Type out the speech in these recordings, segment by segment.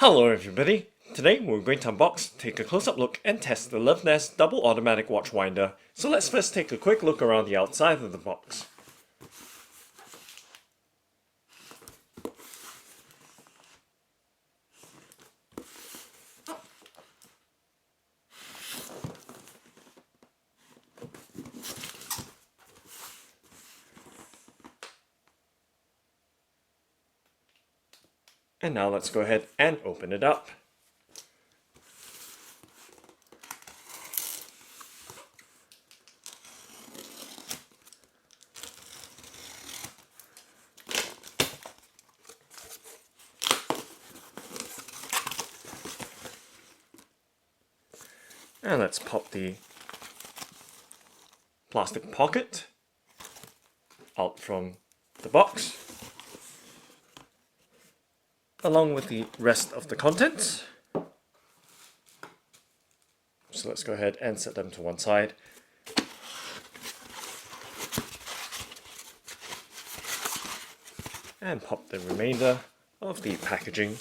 Hello everybody! Today we're going to unbox, take a close-up look and test the Loveness double automatic watch winder. So let's first take a quick look around the outside of the box. And now let's go ahead and open it up. And let's pop the plastic pocket out from the box, along with the rest of the contents. So let's go ahead and set them to one side. And pop the remainder of the packaging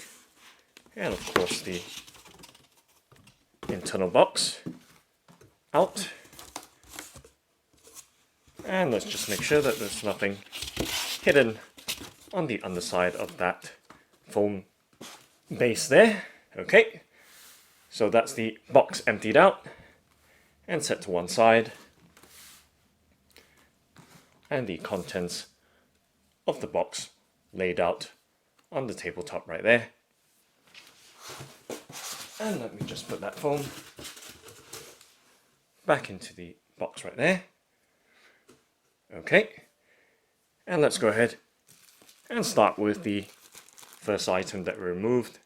and of course the internal box out. And let's just make sure that there's nothing hidden on the underside of that foam base there. Okay, so that's the box emptied out and set to one side, and the contents of the box laid out on the tabletop right there. And let me just put that foam back into the box right there. Okay, and let's go ahead and start with the first item that we removed,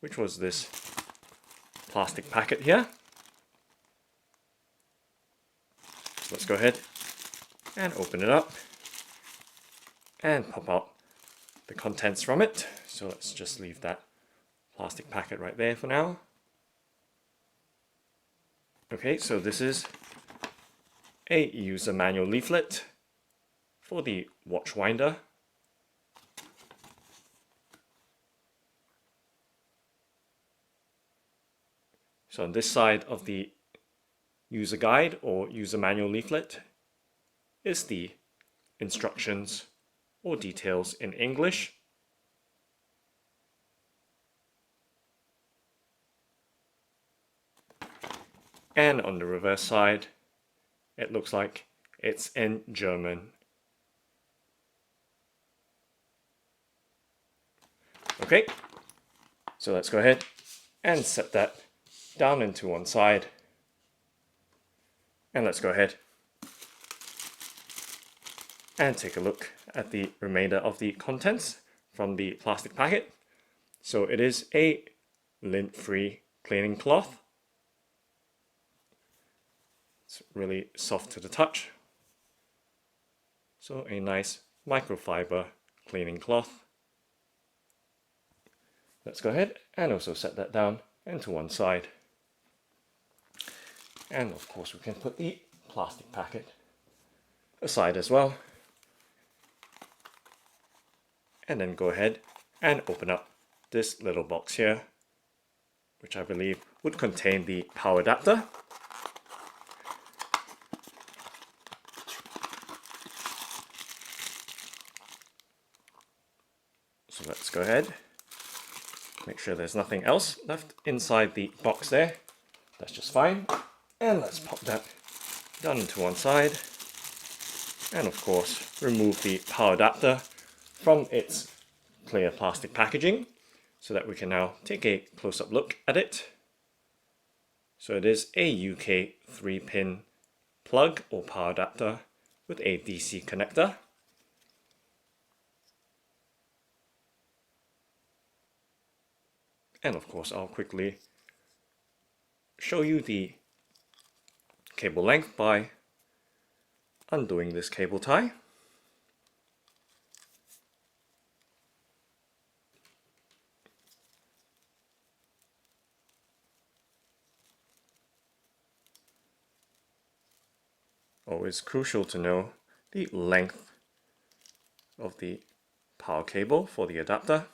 which was this plastic packet here. So let's go ahead and open it up and pop out the contents from it. So let's just leave that plastic packet right there for now. Okay, so this is a user manual leaflet for the watch winder. So on this side of the user guide or user manual leaflet is the instructions or details in English. And on the reverse side, it looks like it's in German. Okay, so let's go ahead and set that down into one side. And let's go ahead and take a look at the remainder of the contents from the plastic packet. So it is a lint-free cleaning cloth. It's really soft to the touch. So a nice microfiber cleaning cloth. Let's go ahead and also set that down into one side. And of course we can put the plastic packet aside as well. And then go ahead and open up this little box here, which I believe would contain the power adapter. So let's go ahead, make sure there's nothing else left inside the box there. That's just fine. And let's pop that down into one side. And of course, remove the power adapter from its clear plastic packaging so that we can now take a close-up look at it. So it is a UK 3-pin plug or power adapter with a DC connector. And of course, I'll quickly show you the cable length by undoing this cable tie. Always crucial to know the length of the power cable for the adapter.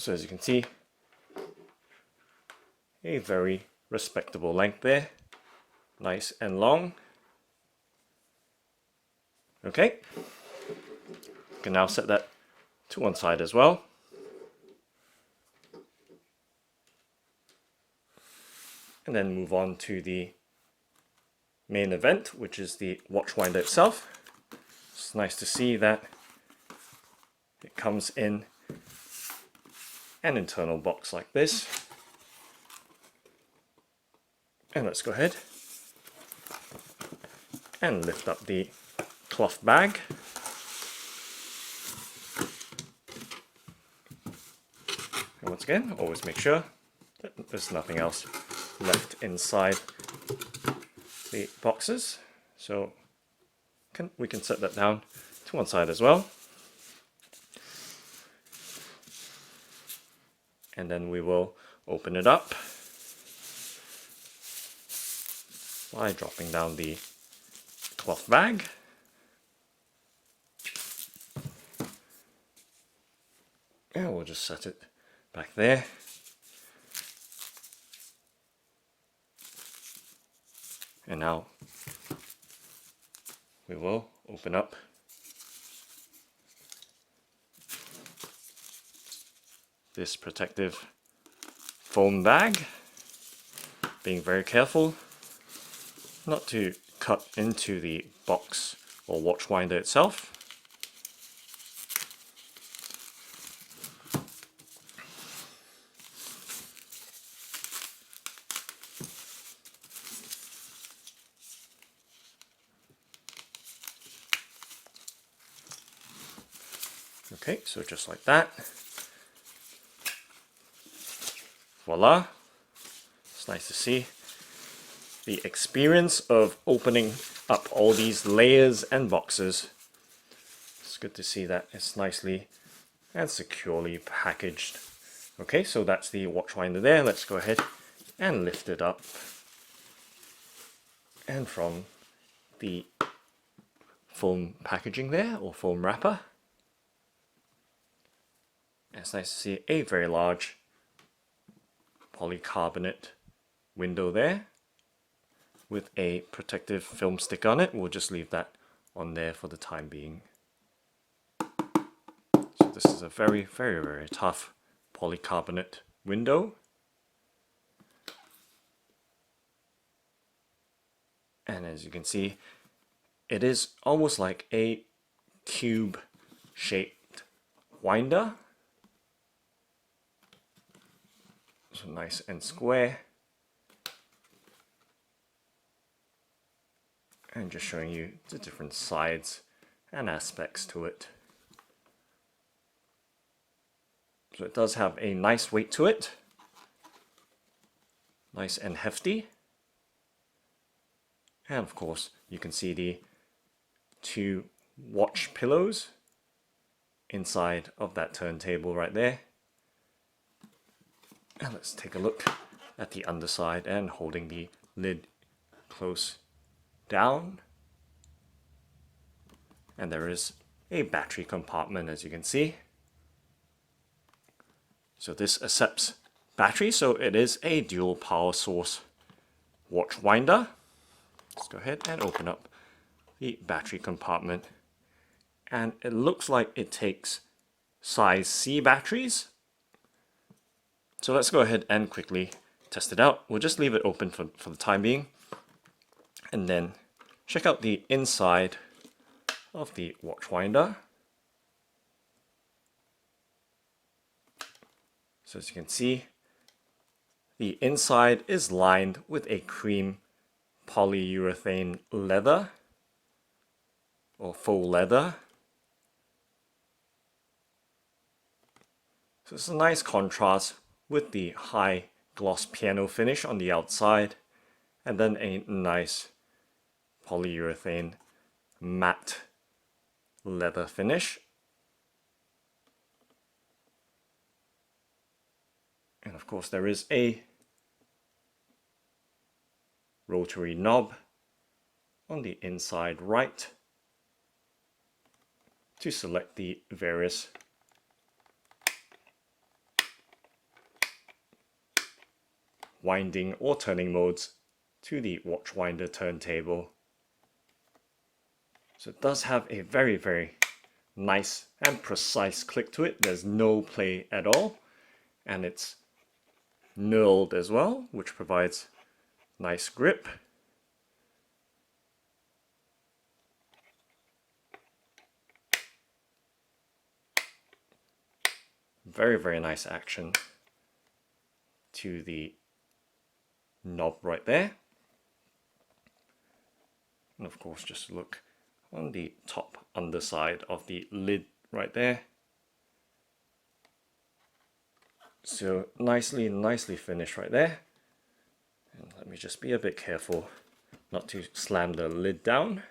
So as you can see, a very respectable length there, nice and long. Okay, you can now set that to one side as well. And then move on to the main event, which is the watch winder itself. It's nice to see that it comes in an internal box like this. And let's go ahead and lift up the cloth bag. And once again, always make sure that there's nothing else left inside the boxes. So we can set that down to one side as well. And then we will open it up by dropping down the cloth bag. And we'll just set it back there. And now we will open up this protective foam bag, being very careful not to cut into the box or watch winder itself. Okay, so just like that. Voila. It's nice to see the experience of opening up all these layers and boxes. It's good to see that it's nicely and securely packaged. Okay, so that's the watch winder there. Let's go ahead and lift it up. And from the foam packaging there, or foam wrapper, it's nice to see a very large polycarbonate window there with a protective film stick on it. We'll just leave that on there for the time being. So this is a very, very, very tough polycarbonate window. And as you can see, it is almost like a cube shaped winder. So nice and square. And just showing you the different sides and aspects to it. So it does have a nice weight to it. Nice and hefty. And of course, you can see the two watch pillows inside of that turntable right there. And let's take a look at the underside and holding the lid close down. And there is a battery compartment, as you can see. So this accepts battery, so it is a dual power source watch winder. Let's go ahead and open up the battery compartment. And it looks like it takes size C batteries. So let's go ahead and quickly test it out. We'll just leave it open for the time being. And then check out the inside of the watch winder. So as you can see, the inside is lined with a cream polyurethane leather or faux leather. So it's a nice contrast with the high gloss piano finish on the outside, and then a nice polyurethane matte leather finish. And of course there is a rotary knob on the inside right to select the various winding or turning modes to the watch winder turntable. So it does have a very, very nice and precise click to it. There's no play at all, and it's knurled as well, which provides nice grip. Very, very nice action to the knob right there. And of course, just look on the top underside of the lid right there. So nicely finished right there. And let me just be a bit careful not to slam the lid down.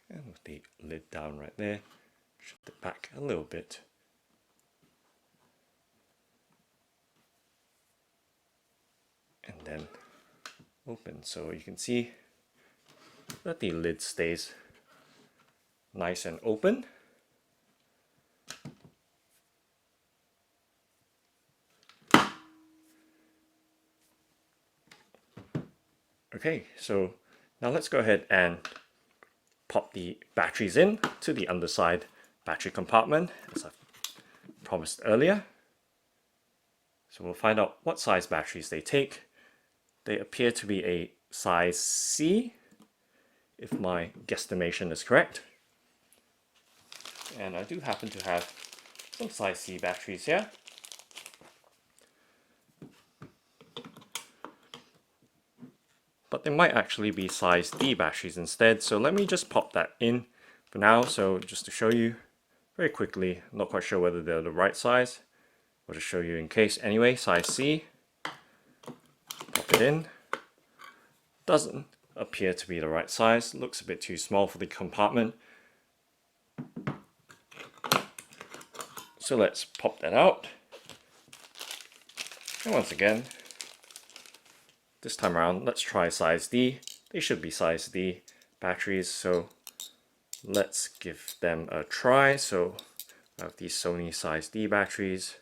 And with the lid down right there, shift it back a little bit. And then open, so you can see that the lid stays nice and open. Okay, so now let's go ahead and pop the batteries in to the underside battery compartment, as I've promised earlier. So we'll find out what size batteries they take. They appear to be a size C, if my guesstimation is correct. And I do happen to have some size C batteries here. But they might actually be size D batteries instead. So let me just pop that in for now. So just to show you very quickly, I'm not quite sure whether they're the right size. I'll just show you in case. Anyway, size C. Pop it in. Doesn't appear to be the right size. Looks a bit too small for the compartment. So let's pop that out. And once again, this time around, let's try size D. They should be size D batteries, so let's give them a try. So I have these Sony size D batteries.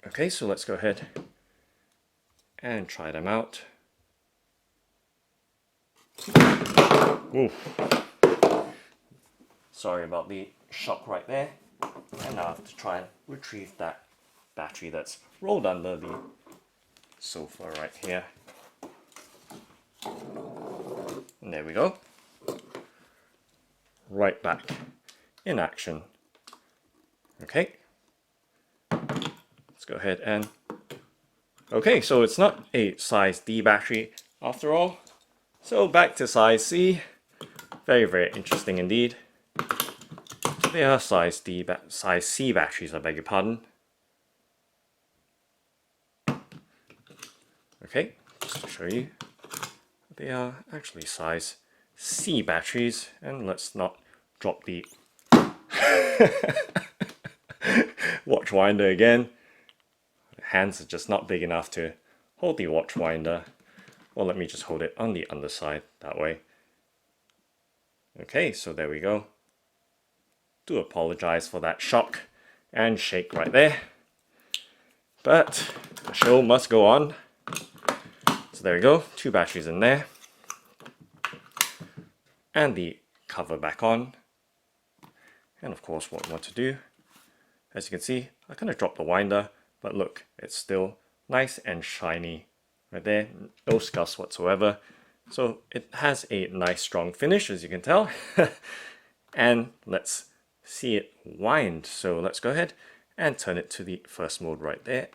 Okay, so let's go ahead and try them out. Ooh. Sorry about the shock right there. And now I have to try and retrieve that battery that's rolled under the sofa right here. And there we go. Right back in action. Okay. Let's go ahead and... Okay, so it's not a size D battery after all. So back to size C. Very, very interesting indeed. They are size C batteries, I beg your pardon. Okay, just to show you, they are actually size C batteries, and let's not drop the watch winder again. Hands are just not big enough to hold the watch winder. Well, let me just hold it on the underside that way. Okay, so there we go. Do apologize for that shock and shake right there. But the show must go on. So there we go, 2 batteries in there. And the cover back on. And of course what we want to do, as you can see, I kind of dropped the winder, but look, it's still nice and shiny right there, no scuffs whatsoever. So it has a nice strong finish, as you can tell. And let's see it wind. So let's go ahead and turn it to the first mode right there,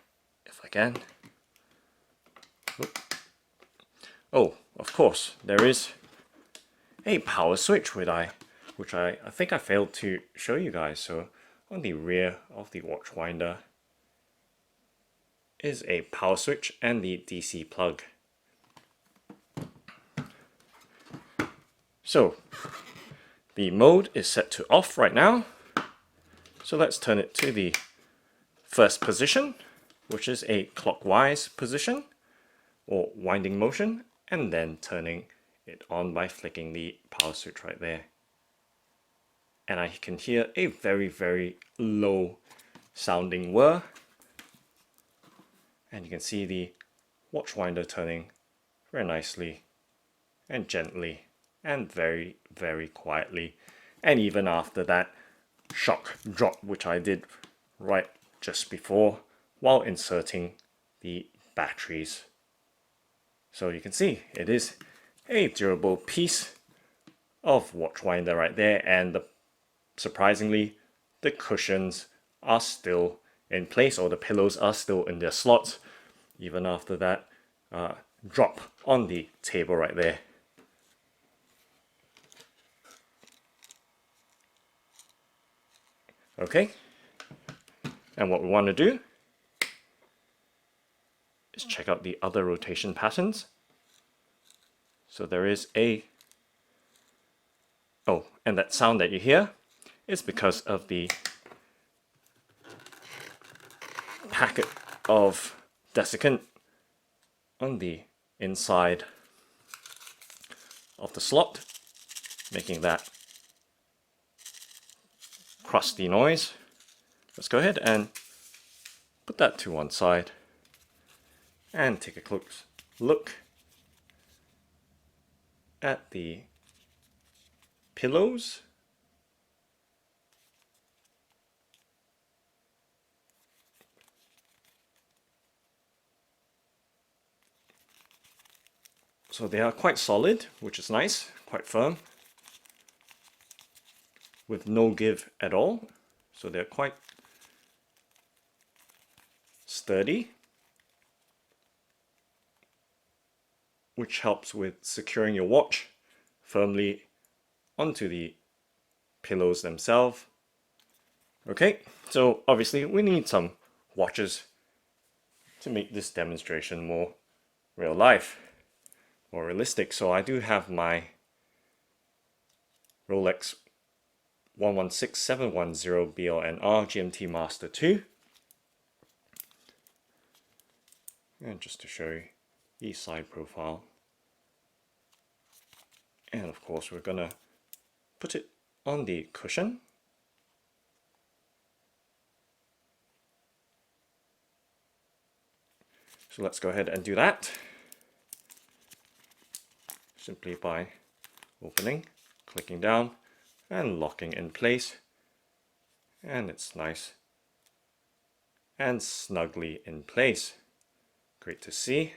if I can. Oop. Oh, of course, there is a power switch, which I think I failed to show you guys. So on the rear of the watch winder is a power switch and the DC plug. So the mode is set to off right now. So let's turn it to the first position, which is a clockwise position or winding motion, and then turning it on by flicking the power switch right there. And I can hear a very, very low sounding whir. And you can see the watch winder turning very nicely and gently and very, very quietly. And even after that shock drop, which I did right just before while inserting the batteries. So you can see it is a durable piece of watch winder right there, and surprisingly the cushions are still in place, or the pillows are still in their slots even after that drop on the table right there. Okay, and what we want to do is check out the other rotation patterns. So there is and that sound that you hear is because of the packet of desiccant on the inside of the slot, making that crusty noise. Let's go ahead and put that to one side and take a close look at the pillows. So they are quite solid, which is nice, quite firm, with no give at all. So they're quite sturdy, which helps with securing your watch firmly onto the pillows themselves. Okay, so obviously we need some watches to make this demonstration more real life, more realistic. So I do have my Rolex 116710 BLNR GMT Master 2. And just to show you the side profile. And of course we're gonna put it on the cushion. So let's go ahead and do that. Simply by opening, clicking down, and locking in place. And it's nice and snugly in place. Great to see.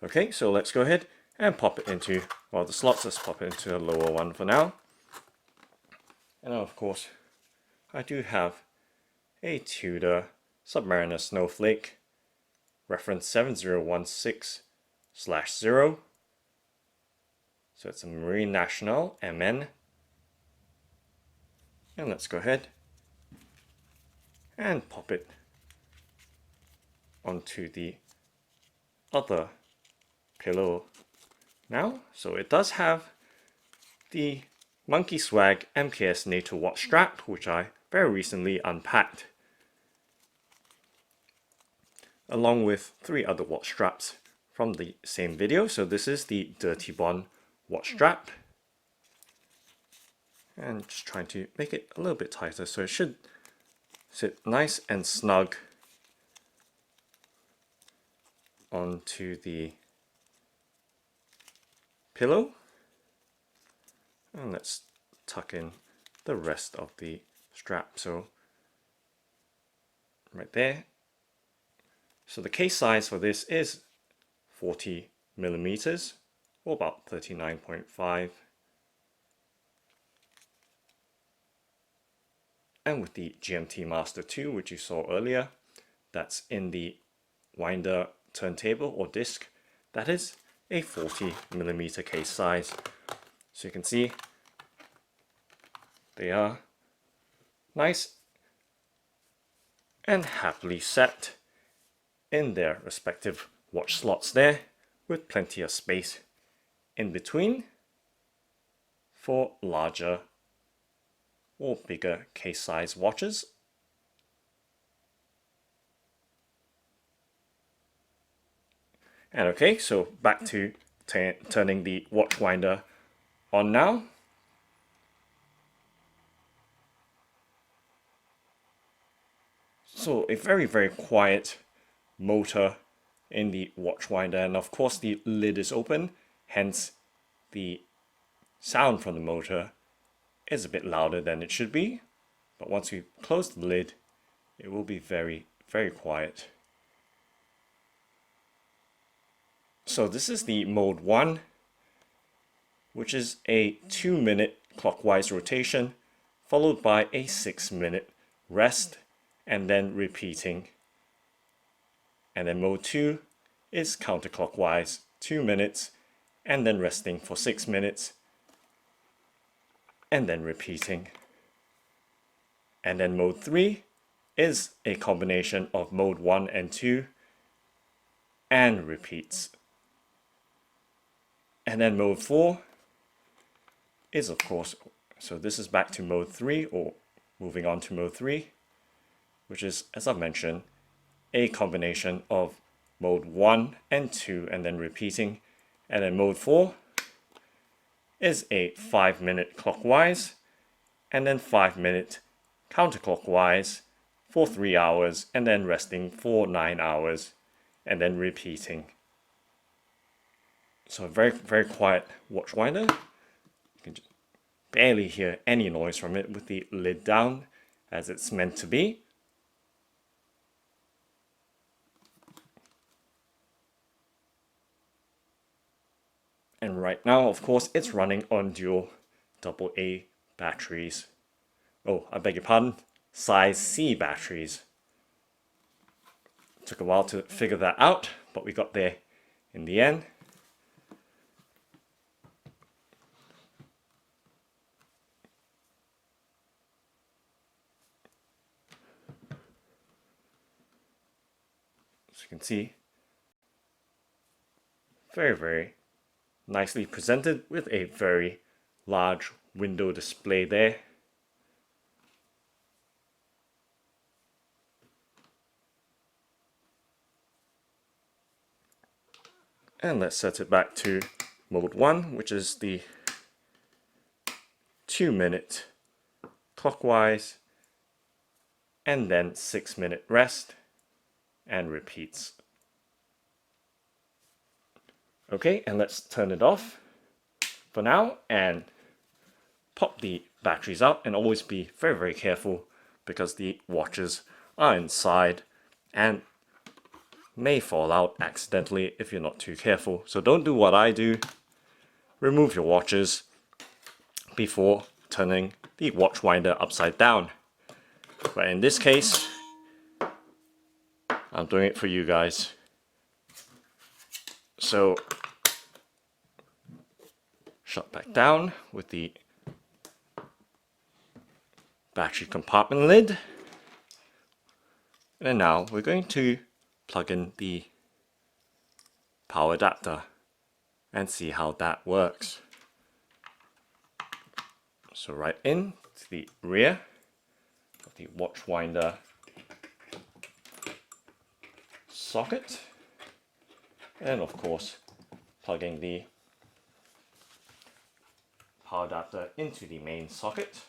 Okay, so let's go ahead and pop it into, well, the slots. Let's pop it into the lower one for now. And of course, I do have a Tudor Submariner Snowflake, reference 7016/0. So it's a Marine Nationale MN. And let's go ahead and pop it onto the other pillow now. So it does have the Monkey Swag MKS NATO watch strap, which I very recently unpacked, along with 3 other watch straps from the same video. So this is the Dirty Bond watch strap, and just trying to make it a little bit tighter so it should sit nice and snug onto the pillow. And let's tuck in the rest of the strap, so right there. So the case size for this is 40 millimeters, or about 39.5. And with the GMT Master 2, which you saw earlier, that's in the winder turntable or disc, that is a 40 millimeter case size. So you can see they are nice and happily set in their respective watch slots there, with plenty of space in between for larger or bigger case size watches. And okay, so back to turning the watch winder on now. So a very, very quiet motor in the watch winder, and of course the lid is open, hence the sound from the motor is a bit louder than it should be. But once we close the lid, it will be very, very quiet. So this is the mode 1, which is a 2-minute clockwise rotation, followed by a 6-minute rest, and then repeating. And then mode 2 is counterclockwise, 2 minutes, and then resting for 6 minutes, and then repeating. And then mode 3 is a combination of mode 1 and 2, and repeats. And then mode 4 is, of course, so this is back to mode 3, or moving on to mode 3, which is, as I've mentioned, a combination of mode 1 and 2, and then repeating. And then mode 4 is a 5-minute clockwise, and then 5-minute counterclockwise for 3 hours, and then resting for 9 hours, and then repeating. So a very, very quiet watch winder. You can just barely hear any noise from it with the lid down, as it's meant to be. And right now, of course, it's running on dual AA batteries. Oh, I beg your pardon, size C batteries. Took a while to figure that out, but we got there in the end. As you can see, very, very nicely presented with a very large window display there. And let's set it back to mode 1, which is the 2-minute clockwise, and then 6-minute rest, and repeats. Okay, and let's turn it off for now and pop the batteries out, and always be very, very careful because the watches are inside and may fall out accidentally if you're not too careful. So don't do what I do. Remove your watches before turning the watch winder upside down. But in this case, I'm doing it for you guys. So shut back down with the battery compartment lid. And now we're going to plug in the power adapter and see how that works. So right in to the rear of the watch winder socket, and of course plugging the power adapter into the main socket,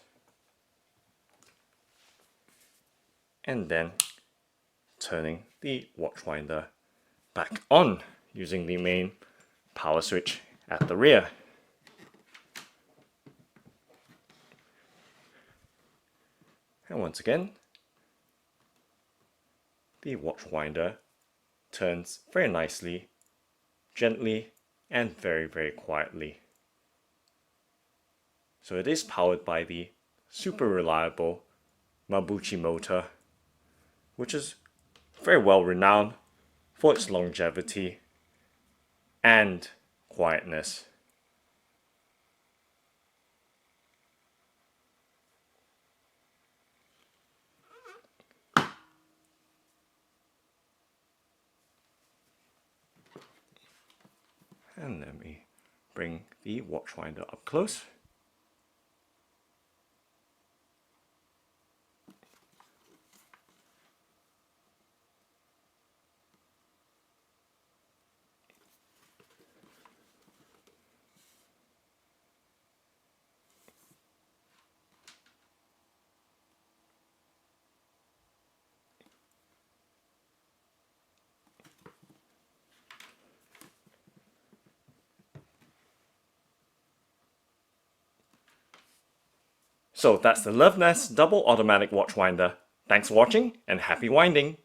and then turning the watch winder back on using the main power switch at the rear. And once again, the watch winder turns very nicely, gently, and very, very quietly. So it is powered by the super reliable Mabuchi motor, which is very well renowned for its longevity and quietness. And let me bring the watch winder up close. So that's the Loveness double automatic watch winder. Thanks for watching and happy winding!